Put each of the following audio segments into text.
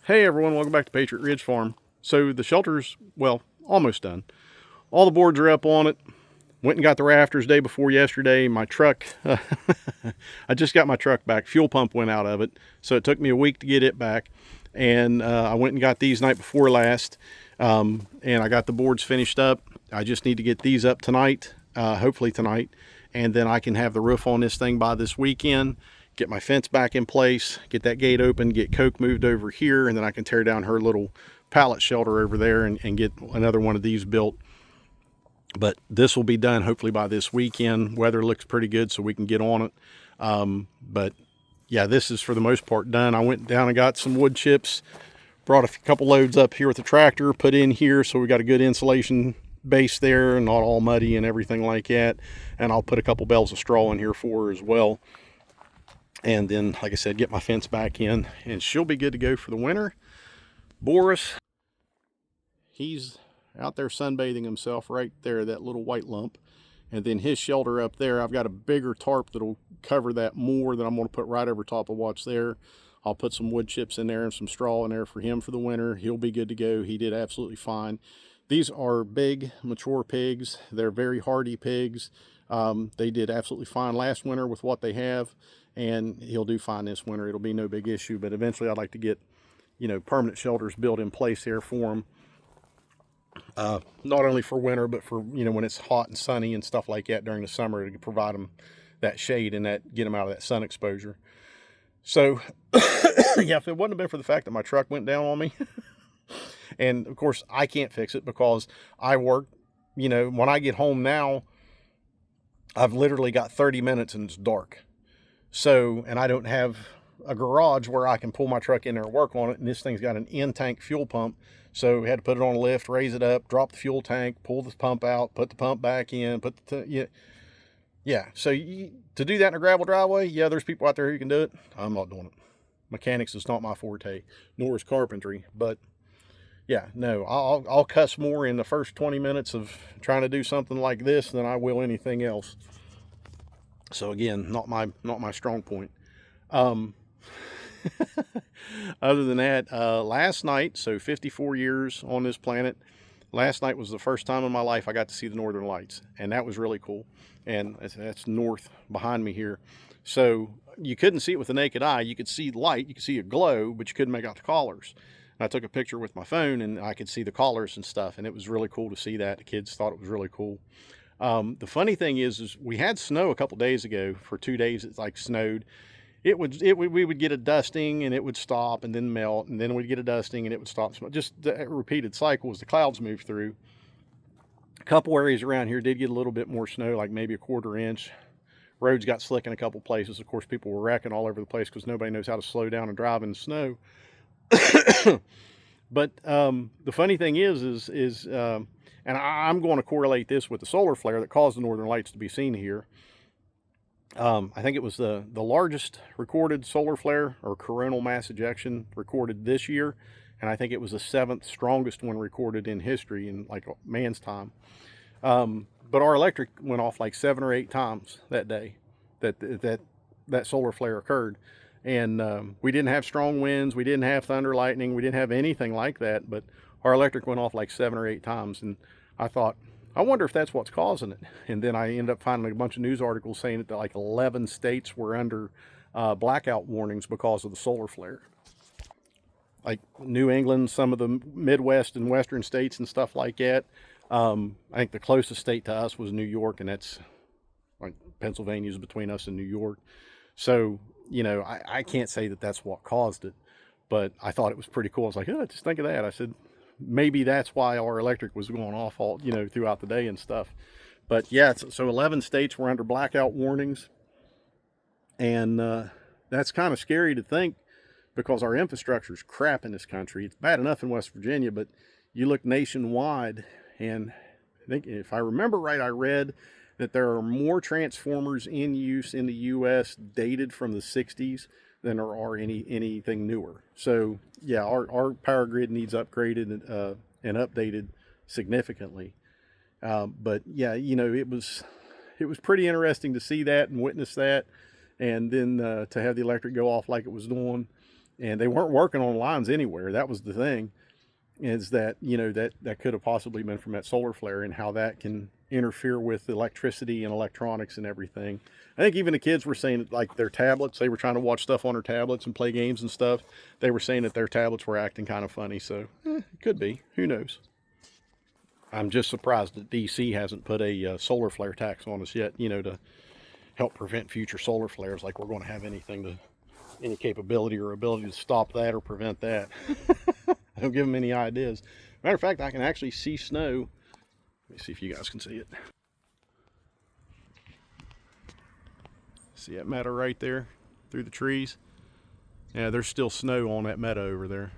Hey everyone, welcome back to Patriot Ridge Farm. So the shelter's, well, almost done. All the boards are up on it. Went and got the rafters day before yesterday. My truck, I just got my truck back. Fuel pump went out of it, so it took me a week to get it back. And I went and got these night before last, and I got the boards finished up. I just need to get these up tonight, hopefully tonight, and then I can have the roof on this thing by this weekend, get my fence back in place, get that gate open, get Coke moved over here, and then I can tear down her little pallet shelter over there and get another one of these built. But this will be done hopefully by this weekend. Weather looks pretty good, so we can get on it. But yeah, this is for the most part done. I went down and got some wood chips, brought a couple loads up here with the tractor, put in here, so we got a good insulation base there and not all muddy and everything like that. And I'll put a couple bales of straw in here for her as well. And then, like I said, get my fence back in, and she'll be good to go for the winter. Boris, he's out there sunbathing himself right there, that little white lump. And then his shelter up there, I've got a bigger tarp that'll cover that more that I'm going to put right over top of what's there. I'll put some wood chips in there and some straw in there for him for the winter. He'll be good to go. He did absolutely fine. These are big, mature pigs. They're very hardy pigs. They did absolutely fine last winter with what they have, and he'll do fine this winter. It'll be no big issue, but eventually I'd like to get, permanent shelters built in place here for them. Not only for winter, but for, when it's hot and sunny and stuff like that during the summer, to provide them that shade and that get them out of that sun exposure. So, yeah, if it wouldn't have been for the fact that my truck went down on me, and of course I can't fix it because I work, when I get home now, I've literally got 30 minutes and it's dark. So, and I don't have a garage where I can pull my truck in there and work on it. And this thing's got an in-tank fuel pump. So we had to put it on a lift, raise it up, drop the fuel tank, pull the pump out, put the pump back in, yeah. So to do that in a gravel driveway, yeah, there's people out there who can do it. I'm not doing it. Mechanics is not my forte, nor is carpentry. But yeah, no, I'll cuss more in the first 20 minutes of trying to do something like this than I will anything else. So again, not my strong point. Other than that, last night, so 54 years on this planet, last night was the first time in my life I got to see the Northern Lights, and that was really cool. And that's north behind me here. So you couldn't see it with the naked eye. You could see light, you could see a glow, but you couldn't make out the colors. And I took a picture with my phone, and I could see the colors and stuff, and it was really cool to see that. The kids thought it was really cool. The funny thing is we had snow a couple days ago. For 2 days it like snowed. We would get a dusting and it would stop and then melt, and then we'd get a dusting and it would stop. Just the repeated cycle as the clouds moved through. A couple areas around here did get a little bit more snow, like maybe a 1/4 inch. Roads got slick in a couple places. Of course, people were wrecking all over the place because nobody knows how to slow down and drive in the snow. But the funny thing is and I'm going to correlate this with the solar flare that caused the Northern Lights to be seen here. I think it was the largest recorded solar flare or coronal mass ejection recorded this year, and I think it was the 7th strongest one recorded in history in like man's time. But our electric went off like 7 or 8 times that day that solar flare occurred, and we didn't have strong winds, we didn't have thunder, lightning, we didn't have anything like that, but our electric went off like 7 or 8 times, and I thought, I wonder if that's what's causing it. And then I ended up finding a bunch of news articles saying that like 11 states were under blackout warnings because of the solar flare. Like New England, some of the Midwest and Western states and stuff like that. I think the closest state to us was New York, and that's like Pennsylvania's between us and New York. So, I can't say that that's what caused it, but I thought it was pretty cool. I was like, oh, just think of that. I said, maybe that's why our electric was going off all, throughout the day and stuff. But yeah, so 11 states were under blackout warnings, and that's kind of scary to think because our infrastructure is crap in this country. It's bad enough in West Virginia, but you look nationwide, and I think if I remember right, I read that there are more transformers in use in the U.S. dated from the 60s than there are anything newer. So yeah, our power grid needs upgraded and updated significantly. But yeah, it was pretty interesting to see that and witness that, and then to have the electric go off like it was doing, and they weren't working on lines anywhere. That was the thing, is that, you know, that could have possibly been from that solar flare, and how that can interfere with electricity and electronics and everything. I think even the kids were saying, like, their tablets, they were trying to watch stuff on their tablets and play games and stuff. They were saying that their tablets were acting kind of funny. So it could be, who knows. I'm just surprised that DC hasn't put a solar flare tax on us yet, you know, to help prevent future solar flares. Like we're going to have any capability or ability to stop that or prevent that. Don't give them any ideas. Matter of fact, I can actually see snow. Let me see if you guys can see it. See that meadow right there through the trees? Yeah, there's still snow on that meadow over there.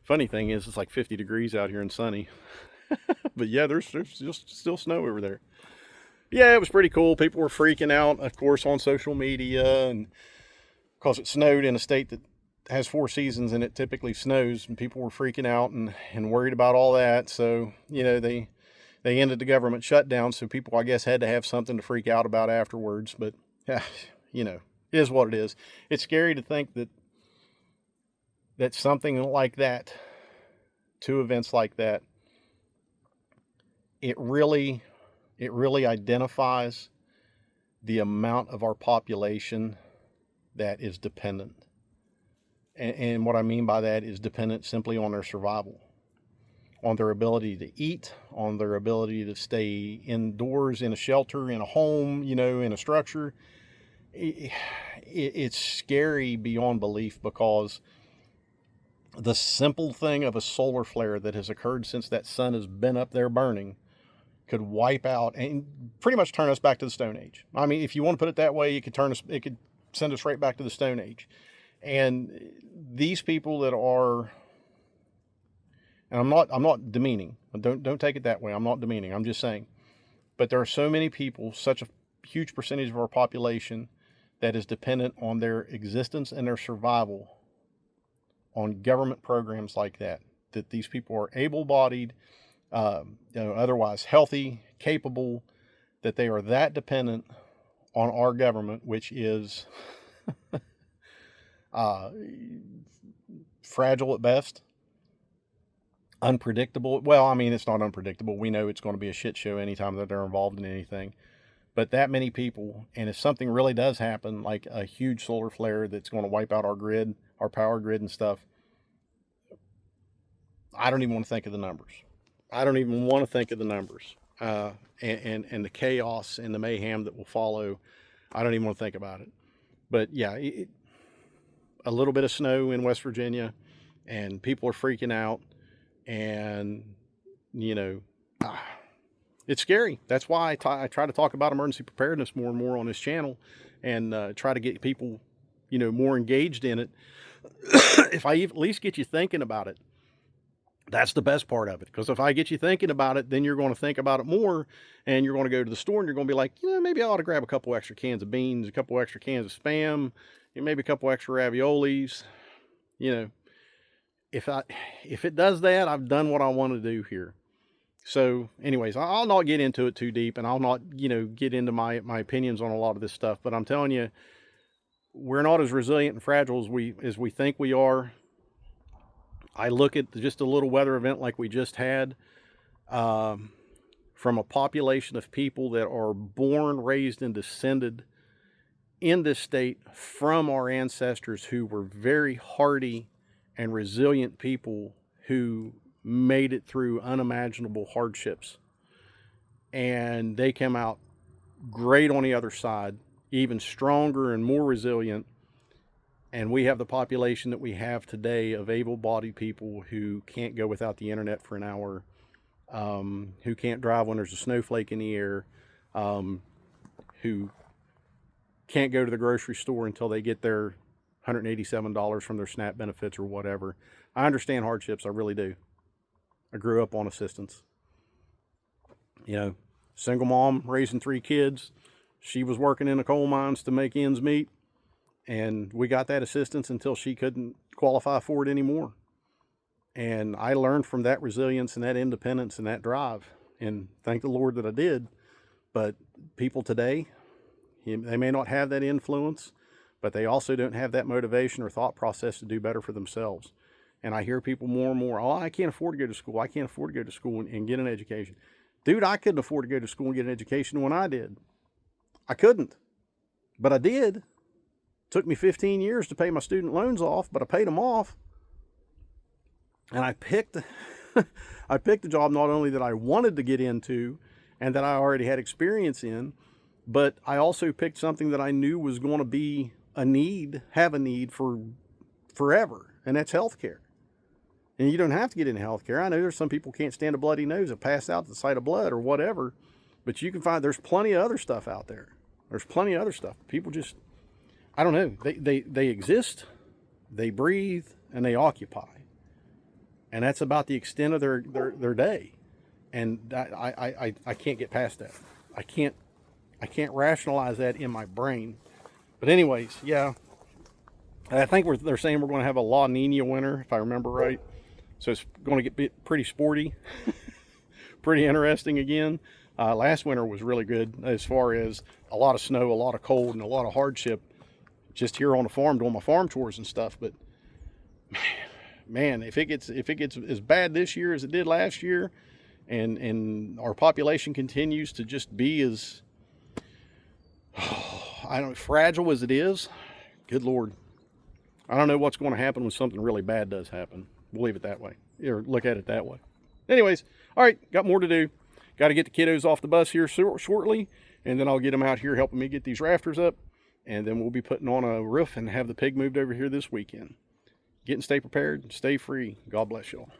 Funny thing is, it's like 50 degrees out here and sunny. But yeah, there's just still snow over there. Yeah, it was pretty cool. People were freaking out, of course, on social media, and because it snowed in a state that has 4 seasons and it typically snows, and people were freaking out and worried about all that. So, you know, they ended the government shutdown, so people, I guess, had to have something to freak out about afterwards. But, yeah, you know, it is what it is. It's scary to think that something like that, 2 events like that, it really identifies the amount of our population that is dependent. And what I mean by that is dependent simply on their survival, on their ability to eat, on their ability to stay indoors in a shelter, in a home, you know, in a structure. It's scary beyond belief, because the simple thing of a solar flare that has occurred since that sun has been up there burning could wipe out and pretty much turn us back to the Stone Age. I mean, if you want to put it that way, it could send us right back to the Stone Age. And these people that are, and I'm not demeaning. Don't take it that way. I'm not demeaning. I'm just saying. But there are so many people, such a huge percentage of our population, that is dependent on their existence and their survival on government programs like that. That these people are able-bodied, you know, otherwise healthy, capable, that they are that dependent on our government, which is fragile at best, unpredictable. Well, I mean, it's not unpredictable. We know it's going to be a shit show anytime that they're involved in anything. But that many people, and if something really does happen, like a huge solar flare that's going to wipe out our grid, our power grid and stuff, I don't even want to think of the numbers. I don't even want to think of the numbers, and the chaos and the mayhem that will follow. I don't even want to think about it. But yeah, a little bit of snow in West Virginia, and people are freaking out, and you know, it's scary. That's why I try to talk about emergency preparedness more and more on this channel, and try to get people, you know, more engaged in it. If I at least get you thinking about it, that's the best part of it. Because if I get you thinking about it, then you're going to think about it more, and you're going to go to the store and you're going to be like, you know, maybe I ought to grab a couple extra cans of beans, a couple extra cans of Spam, and maybe a couple extra raviolis. You know, if it does that, I've done what I want to do here. So anyways, I'll not get into it too deep, and I'll not, you know, get into my opinions on a lot of this stuff, but I'm telling you, we're not as resilient and fragile as we think we are. I look at just a little weather event like we just had, from a population of people that are born, raised, and descended in this state from our ancestors, who were very hardy and resilient people who made it through unimaginable hardships. And they came out great on the other side, even stronger and more resilient. And we have the population that we have today of able-bodied people who can't go without the internet for an hour, who can't drive when there's a snowflake in the air, who can't go to the grocery store until they get their $187 from their SNAP benefits or whatever. I understand hardships, I really do. I grew up on assistance. You know, single mom raising 3 kids. She was working in the coal mines to make ends meet. And we got that assistance until she couldn't qualify for it anymore. And I learned from that resilience and that independence and that drive. And thank the Lord that I did. But people today, they may not have that influence, but they also don't have that motivation or thought process to do better for themselves. And I hear people more and more, oh, I can't afford to go to school. I can't afford to go to school and get an education. Dude, I couldn't afford to go to school and get an education when I did. I couldn't, but I did. It took me 15 years to pay my student loans off, but I paid them off. And I picked, I picked a job not only that I wanted to get into and that I already had experience in, but I also picked something that I knew was going to be a need, have a need for forever, and that's healthcare. And you don't have to get into healthcare. I know there's some people can't stand a bloody nose and pass out at the sight of blood or whatever, but you can find there's plenty of other stuff out there. There's plenty of other stuff. People just, I don't know, they exist, they breathe, and they occupy. And that's about the extent of their day. And I can't get past that. I can't rationalize that in my brain. But anyways, yeah, I think they're saying we're going to have a La Nina winter, if I remember right. So it's going to get pretty sporty, pretty interesting again. Last winter was really good as far as a lot of snow, a lot of cold, and a lot of hardship just here on the farm doing my farm chores and stuff. But man, if it gets as bad this year as it did last year, and our population continues to just be as fragile as it is, good Lord, I don't know what's going to happen when something really bad does happen. We'll leave it that way, or look at it that way. Anyways, all right, got more to do. Got to get the kiddos off the bus here shortly, and then I'll get them out here helping me get these rafters up, and then we'll be putting on a roof and have the pig moved over here this weekend. Get and stay prepared, stay free. God bless y'all.